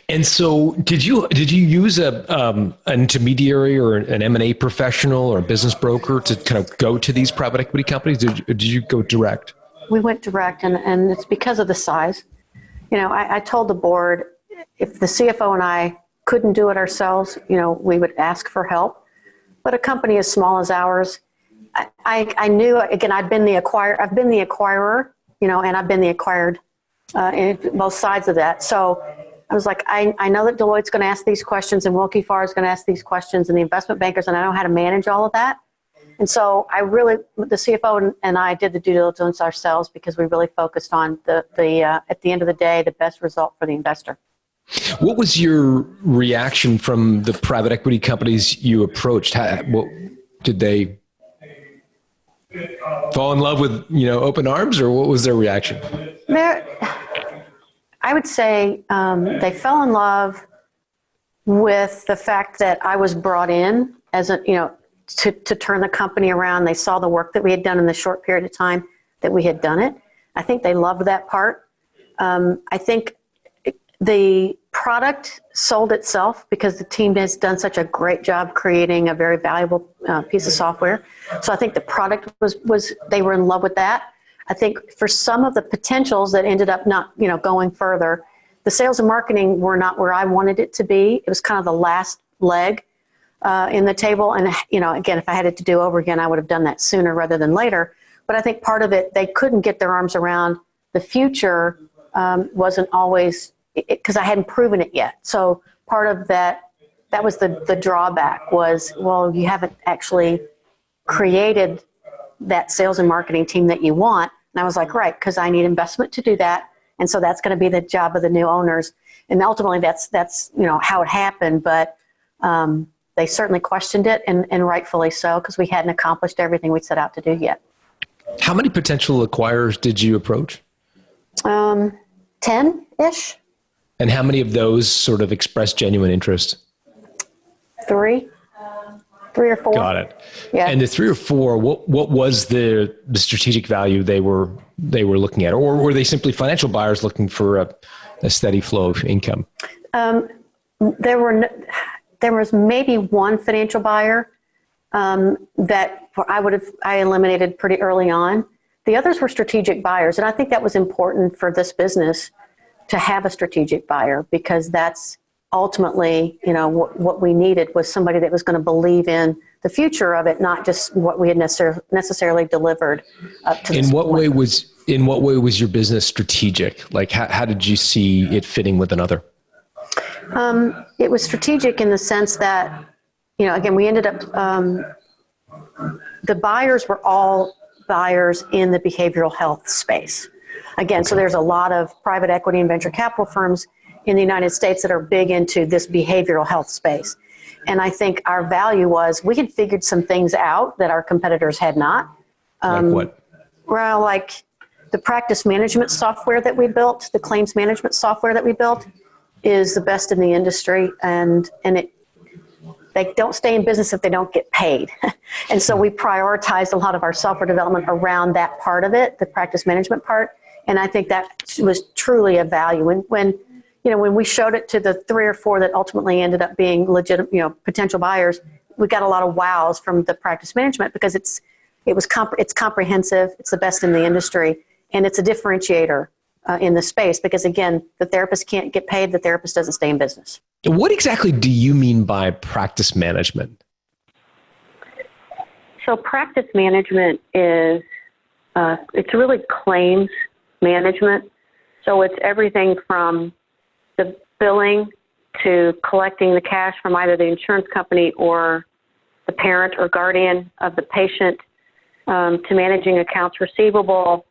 And so did you use an intermediary or an M&A professional or a business broker to kind of go to these private equity companies? Did you go direct? We went direct, and it's because of the size. I told the board, if the CFO and I couldn't do it ourselves, we would ask for help. But a company as small as ours, I knew, again, I've been the acquirer, and I've been the acquired in both sides of that. So I was like, I know that Deloitte's going to ask these questions, and Wilkie Farr is going to ask these questions, and the investment bankers, and I know how to manage all of that. And so the CFO and I did the due diligence ourselves because we really focused on at the end of the day, the best result for the investor. What was your reaction from the private equity companies you approached? Did they fall in love with, open arms, or what was their reaction? I would say they fell in love with the fact that I was brought in as to turn the company around. They saw the work that we had done in the short period of time that we had done it. I think they loved that part. I think the product sold itself because the team has done such a great job creating a very valuable piece of software. So I think the product was they were in love with that. I think for some of the potentials that ended up not, going further, the sales and marketing were not where I wanted it to be. It was kind of the last leg in the table. And, again, if I had it to do over again, I would have done that sooner rather than later. But I think part of it, they couldn't get their arms around the future wasn't always, because I hadn't proven it yet. So part of that was the drawback was, well, you haven't actually created that sales and marketing team that you want. And I was like, right, because I need investment to do that. And so that's going to be the job of the new owners. And ultimately that's how it happened. But they certainly questioned it, and rightfully so, because we hadn't accomplished everything we set out to do yet. How many potential acquirers did you approach? 10-ish. And how many of those sort of expressed genuine interest? 3 or 4. Got it. Yeah. And the 3 or 4, what was the strategic value they were looking at, or were they simply financial buyers looking for a steady flow of income? There was maybe one financial buyer that I eliminated pretty early on. The others were strategic buyers, and I think that was important for this business to have a strategic buyer, because that's ultimately, what we needed was somebody that was going to believe in the future of it, not just what we had necessarily delivered up to this point. In what way was your business strategic? Like, how did you see it fitting with another? It was strategic in the sense that, again, we ended up, the buyers were all buyers in the behavioral health space. Again, so there's a lot of private equity and venture capital firms in the United States that are big into this behavioral health space. And I think our value was we had figured some things out that our competitors had not. Like what? Well, like the practice management software that we built, the claims management software that we built is the best in the industry. And they don't stay in business if they don't get paid. And so we prioritized a lot of our software development around that part of it, the practice management part. And I think that was truly a value. And when we showed it to the 3 or 4 that ultimately ended up being legitimate, potential buyers, we got a lot of wows from the practice management because it's comprehensive, it's the best in the industry, and it's a differentiator in the space because, again, the therapist can't get paid, the therapist doesn't stay in business. What exactly do you mean by practice management? So practice management is, it's really claims management. So it's everything from the billing to collecting the cash from either the insurance company or the parent or guardian of the patient, to managing accounts receivable.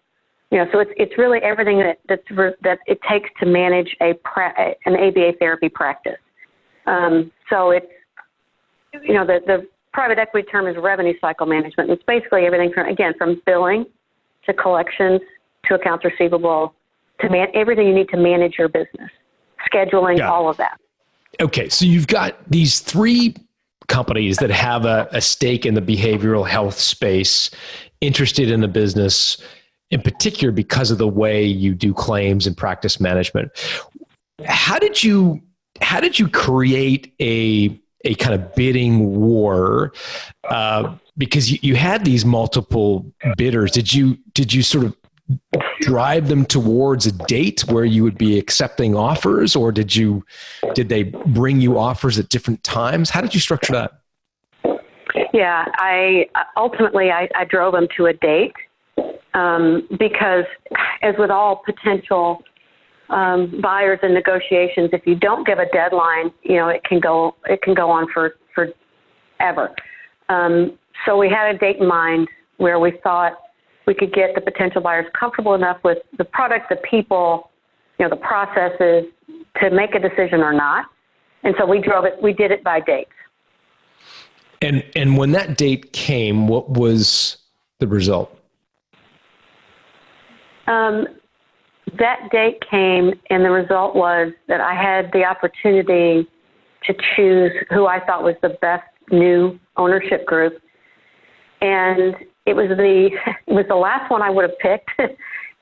So it's really everything that it takes to manage an ABA therapy practice. So it's, the private equity term is revenue cycle management. It's basically everything from billing to collections to accounts receivable to everything you need to manage your business, scheduling, all of that. Okay, so you've got these 3 companies that have a stake in the behavioral health space, interested in the business, in particular because of the way you do claims and practice management. How did you create a kind of bidding war? Because you had these multiple bidders. Did you sort of drive them towards a date where you would be accepting offers, or did they bring you offers at different times? How did you structure that? Yeah, I drove them to a date, because as with all potential buyers and negotiations, if you don't give a deadline, it can go on for forever. So we had a date in mind where we thought we could get the potential buyers comfortable enough with the product, the people, the processes to make a decision or not. And so we did it by dates. And when that date came, what was the result? That date came, and the result was that I had the opportunity to choose who I thought was the best new ownership group And it was the last one I would have picked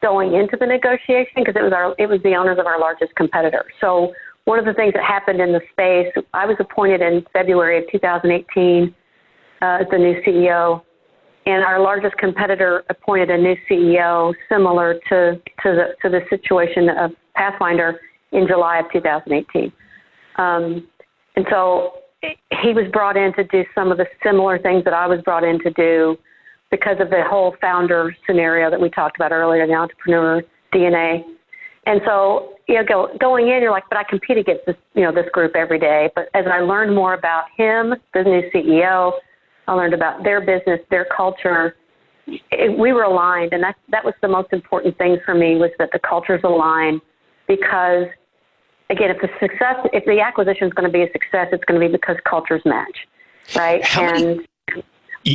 going into the negotiation because it was the owners of our largest competitor. So one of the things that happened in the space, I was appointed in February of 2018 as the new CEO, and our largest competitor appointed a new CEO similar to the situation of Pathfinder in July of 2018. And so he was brought in to do some of the similar things that I was brought in to do because of the whole founder scenario that we talked about earlier, the entrepreneur DNA. And so, going in, you're like, but I compete against this, this group every day. But as I learned more about him, the new CEO, I learned about their business, their culture. We were aligned, and that was the most important thing for me, was that the cultures align. Because, again, if the acquisition is going to be a success, it's going to be because cultures match, right?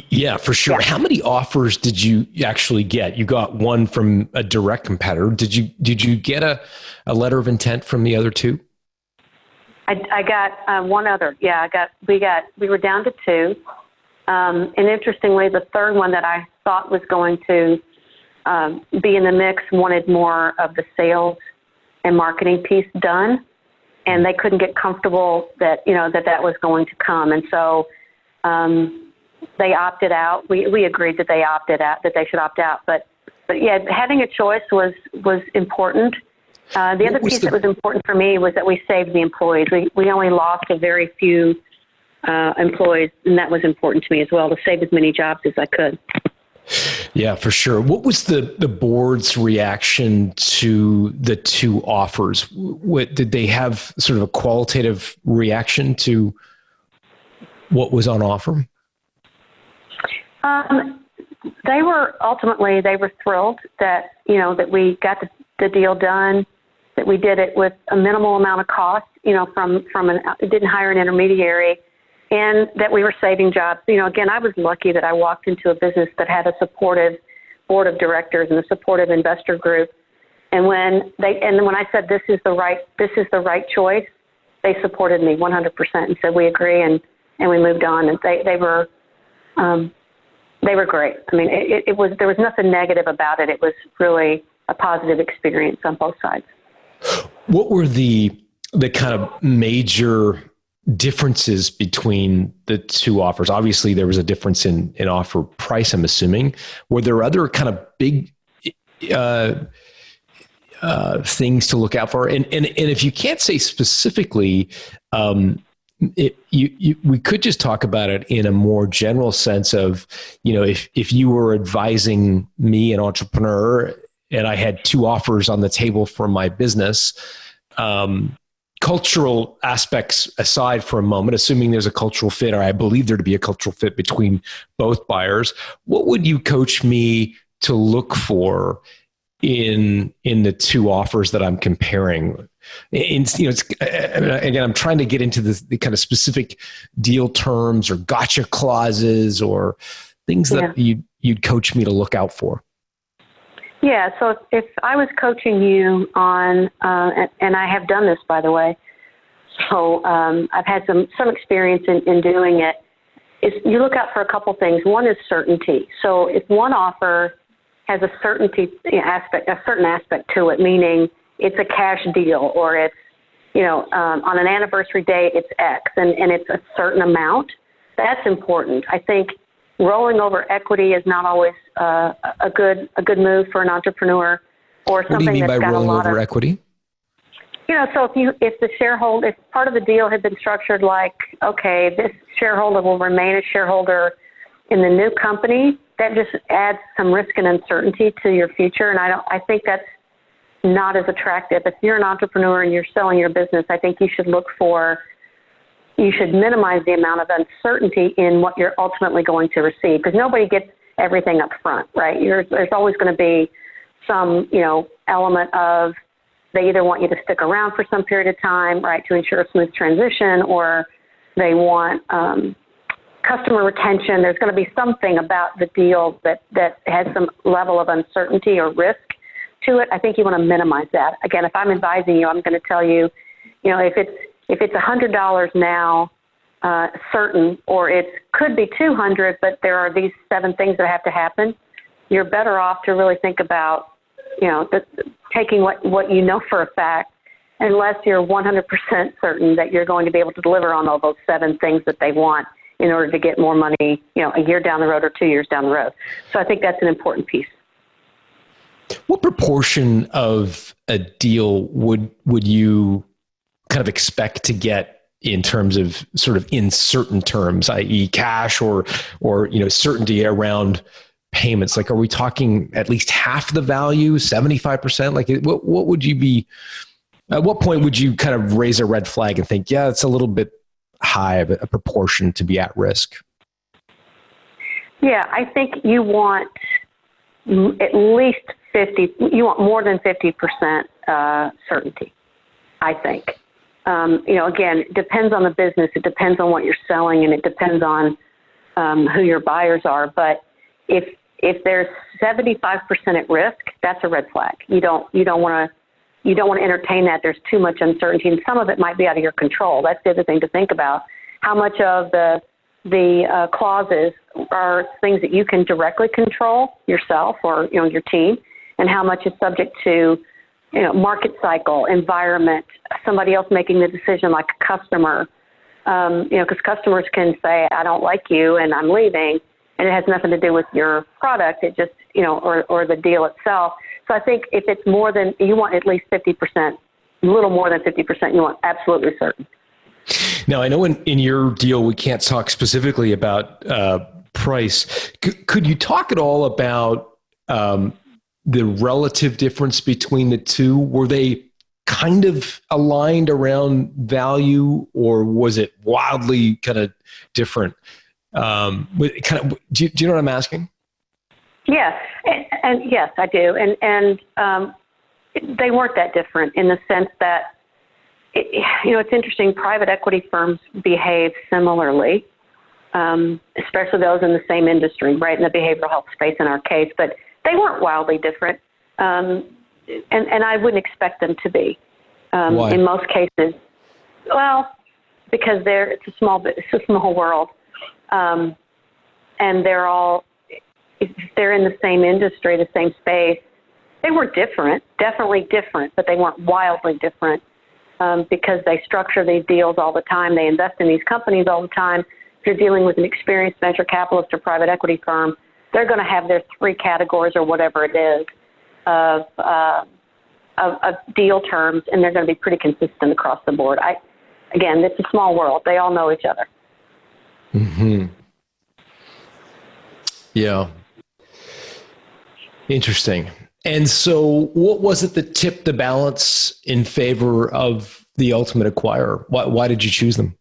Yeah, for sure. Yeah. How many offers did you actually get? You got one from a direct competitor. Did you get a letter of intent from the other two? I got one other. Yeah, we were down to two. And interestingly, the third one that I thought was going to be in the mix wanted more of the sales and marketing piece done, and they couldn't get comfortable that that was going to come. And so they opted out. We agreed that they opted out, that they should opt out. But yeah, having a choice was important. The other piece that was important for me was that we saved the employees. We only lost a very few employees, and that was important to me as well, to save as many jobs as I could. Yeah, for sure. What was the board's reaction to the two offers? Did they have sort of a qualitative reaction to what was on offer? They were thrilled that we got the deal done, that we did it with a minimal amount of cost, it didn't hire an intermediary, and that we were saving jobs. Again, I was lucky that I walked into a business that had a supportive board of directors and a supportive investor group. And when I said this is the right choice, they supported me 100% and said we agree, and we moved on. And they were great. I mean, there was nothing negative about it. It was really a positive experience on both sides. What were the kind of major differences between the two offers? Obviously, there was a difference in offer price, I'm assuming. Were there other kind of big things to look out for? And if you can't say specifically, we could just talk about it in a more general sense of, if you were advising me, an entrepreneur, and I had two offers on the table for my business, cultural aspects aside for a moment, assuming there's a cultural fit, or I believe there to be a cultural fit between both buyers, what would you coach me to look for in the two offers that I'm comparing? Again, I'm trying to get into the kind of specific deal terms or gotcha clauses or things that you'd coach me to look out for. Yeah, so if I was coaching you on, and I have done this, by the way, so I've had some experience in doing it, is you look out for a couple things. One is certainty. So if one offer has a certain aspect to it, meaning it's a cash deal, or it's, on an anniversary date, it's X, and it's a certain amount, that's important. I think rolling over equity is not always a good move for an entrepreneur, or something. What do you mean that's by got rolling a lot over of equity? So if part of the deal had been structured like, okay, this shareholder will remain a shareholder in the new company, that just adds some risk and uncertainty to your future, and I think that's not as attractive. If you're an entrepreneur and you're selling your business, I think you should minimize the amount of uncertainty in what you're ultimately going to receive, because nobody gets everything up front, right? There's always going to be some, element of they either want you to stick around for some period of time, right, to ensure a smooth transition, or they want customer retention. There's going to be something about the deal that has some level of uncertainty or risk to it. I think you want to minimize that. Again, if I'm advising you, I'm going to tell you, if it's $100 now, certain, or it could be 200, but there are these 7 things that have to happen, you're better off to really think about, taking what you know for a fact, unless you're 100% certain that you're going to be able to deliver on all those 7 things that they want in order to get more money, a year down the road or 2 years down the road. So I think that's an important piece. What proportion of a deal would you kind of expect to get in terms of sort of in certain terms, i.e. cash or certainty around payments? Like, are we talking at least half the value, 75%? Like, what would you be, at what point would you kind of raise a red flag and think, yeah, it's a little bit high of a proportion to be at risk? Yeah, I think you want at least 50, you want more than 50% certainty, I think. Again, it depends on the business, it depends on what you're selling, and it depends on who your buyers are. But if there's 75% at risk, that's a red flag. You don't want to entertain that. There's too much uncertainty, and some of it might be out of your control. That's the other thing to think about. How much of the clauses are things that you can directly control yourself or your team, and how much is subject to market cycle, environment, somebody else making the decision, like a customer. Because customers can say, I don't like you and I'm leaving, and it has nothing to do with your product. It just, or the deal itself. So I think if it's more than, you want at least 50%, a little more than 50%, you want absolutely certain. Now, I know in your deal, we can't talk specifically about price. Could you talk at all about the relative difference between the two? Were they kind of aligned around value, or was it wildly kind of different? Do you know what I'm asking? Yeah, and yes, I do. And they weren't that different in the sense that, it's interesting, private equity firms behave similarly, especially those in the same industry, right, in the behavioral health space in our case, but they weren't wildly different. And I wouldn't expect them to be. Why? In most cases. Well, because it's a small world. And they're in the same industry, the same space. They were different, definitely different, but they weren't wildly different, because they structure these deals all the time. They invest in these companies all the time. If you're dealing with an experienced venture capitalist or private equity firm, they're going to have their 3 categories or whatever it is of deal terms, and they're going to be pretty consistent across the board. Again, it's a small world. They all know each other. Mm-hmm. Yeah. Interesting. And so what was it that tipped the balance in favor of the ultimate acquirer? Why did you choose them?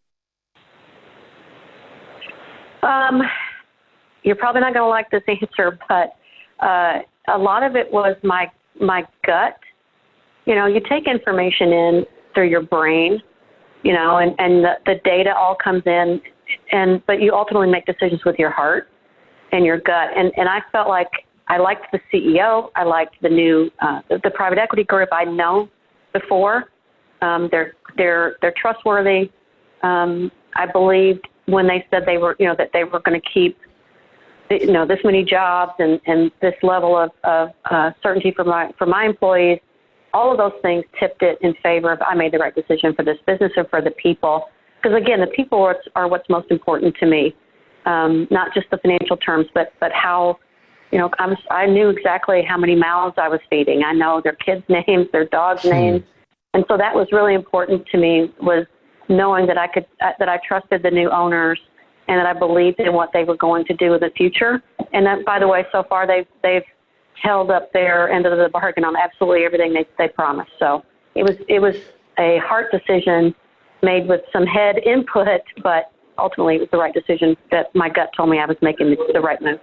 You're probably not going to like this answer, but a lot of it was my gut. You take information in through your brain, and the data all comes in, but you ultimately make decisions with your heart and your gut. And I felt like I liked the CEO. I liked the new the private equity group I'd known before. They're trustworthy. I believed when they said they were, that they were going to keep, this many jobs and this level of certainty for my employees. All of those things tipped it in favor of I made the right decision for this business and for the people. Because again, the people are what's most important to me, not just the financial terms, but how, I knew exactly how many mouths I was feeding. I know their kids' names, their dogs' names, and so that was really important to me, was knowing that that I trusted the new owners and that I believed in what they were going to do in the future. And that, by the way, so far they've held up their end of the bargain on absolutely everything they promised. So it was a heart decision made with some head input, but ultimately it was the right decision that my gut told me I was making the right move.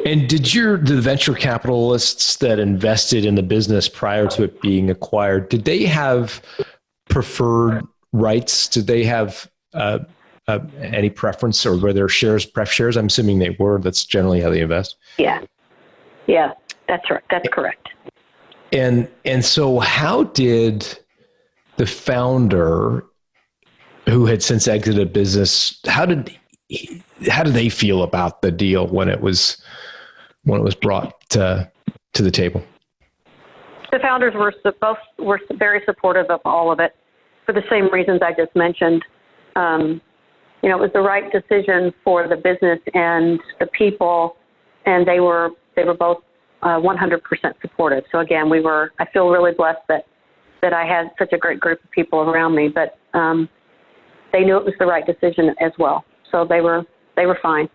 And did the venture capitalists that invested in the business prior to it being acquired, did they have preferred rights? Did they have any preference, or were there pref shares? I'm assuming they were. That's generally how they invest. Yeah, that's right. That's correct. And so how did the founder who had since exited business, how did they feel about the deal when it was brought to the table? The founders were very supportive of all of it for the same reasons I just mentioned. It was the right decision for the business and the people, and they were both 100% supportive. So again, I feel really blessed that I had such a great group of people around me, but they knew it was the right decision as well. So they were fine.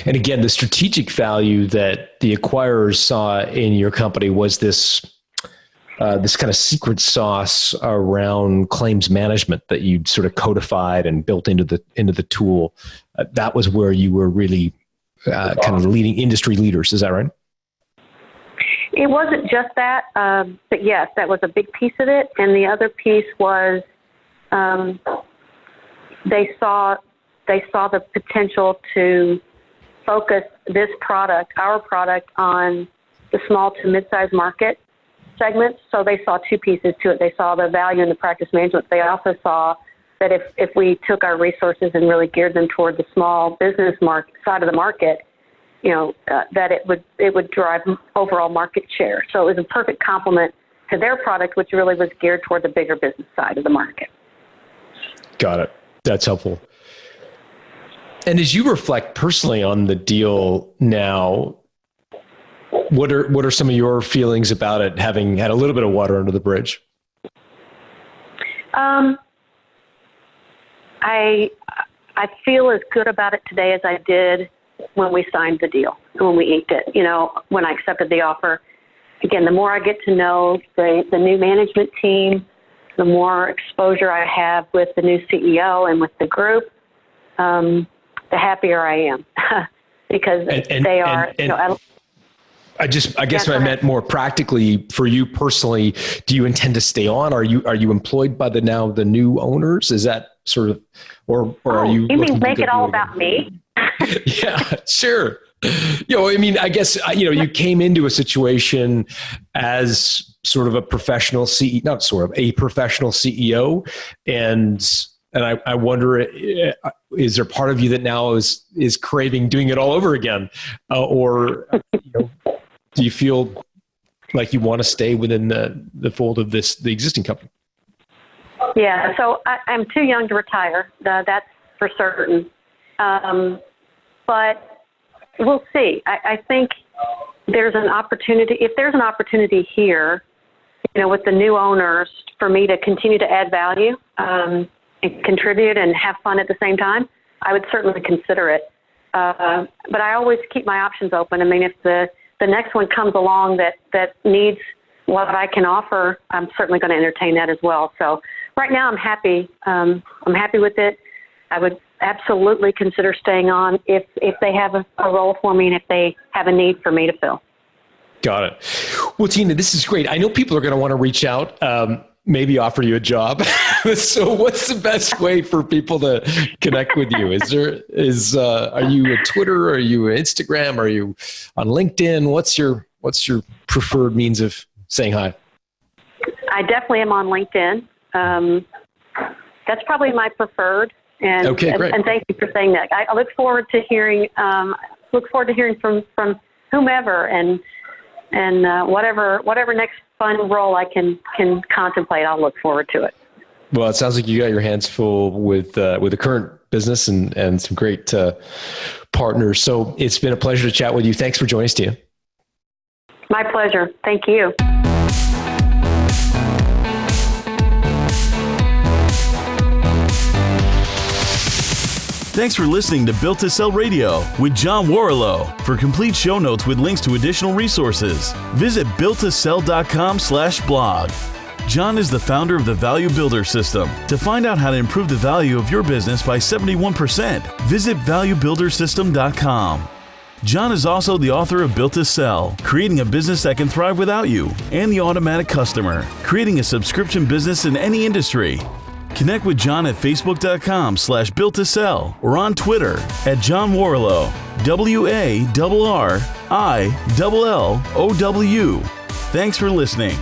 And again, the strategic value that the acquirers saw in your company was this kind of secret sauce around claims management that you'd sort of codified and built into the tool. That was where you were really kind of leading industry leaders. Is that right? It wasn't just that, but yes, that was a big piece of it. And the other piece was they saw the potential to focus our product, on the small to mid-sized market segments. So they saw two pieces to it. They saw the value in the practice management. They also saw that if we took our resources and really geared them toward the small business side of the market, that it would drive overall market share. So it was a perfect complement to their product, which really was geared toward the bigger business side of the market. Got it. That's helpful. And as you reflect personally on the deal now, what are some of your feelings about it, having had a little bit of water under the bridge? I feel as good about it today as I did when we signed the deal, when we inked it, when I accepted the offer. Again, the more I get to know the new management team, the more exposure I have with the new CEO and with the group, the happier I am because they are, I guess I meant more practically for you personally. Do you intend to stay on? Are you employed by the new owners? Is that sort of, or are you? You mean make it all about me? Yeah, sure. I guess, you came into a situation as sort of a professional CEO, not sort of a professional CEO. And I wonder, is there part of you that now is craving doing it all over again? Or do you feel like you want to stay within the fold of the existing company? Yeah, so I'm too young to retire. That's for certain. But we'll see. I think there's an opportunity. If there's an opportunity here, with the new owners, for me to continue to add value and contribute and have fun at the same time, I would certainly consider it. But I always keep my options open. I mean, if the next one comes along that needs what I can offer, I'm certainly going to entertain that as well. So right now I'm happy. I'm happy with it. I would absolutely consider staying on if they have a role for me and if they have a need for me to fill. Got it. Well, Tina, this is great. I know people are going to want to reach out, maybe offer you a job. So what's the best way for people to connect with you? Are you at Twitter? Are you at Instagram? Are you on LinkedIn? What's your preferred means of saying hi? I definitely am on LinkedIn. That's probably my preferred. And, okay, great. And thank you for saying that. I look forward to hearing from whomever and whatever next fun role I can contemplate. I'll look forward to it. Well, it sounds like you got your hands full with the current business and some great partners. So it's been a pleasure to chat with you. Thanks for joining us, Tina. My pleasure. Thank you. Thanks for listening to Built to Sell Radio with John Warrillow. For complete show notes with links to additional resources, visit builttosell.com/blog. John is the founder of the Value Builder System. To find out how to improve the value of your business by 71%, visit valuebuildersystem.com. John is also the author of Built to Sell, Creating a Business That Can Thrive Without You, and The Automatic Customer, Creating a Subscription Business in Any Industry. Connect with John at facebook.com/builttosell or on Twitter at John Warrillow, WARRILLOW. Thanks for listening.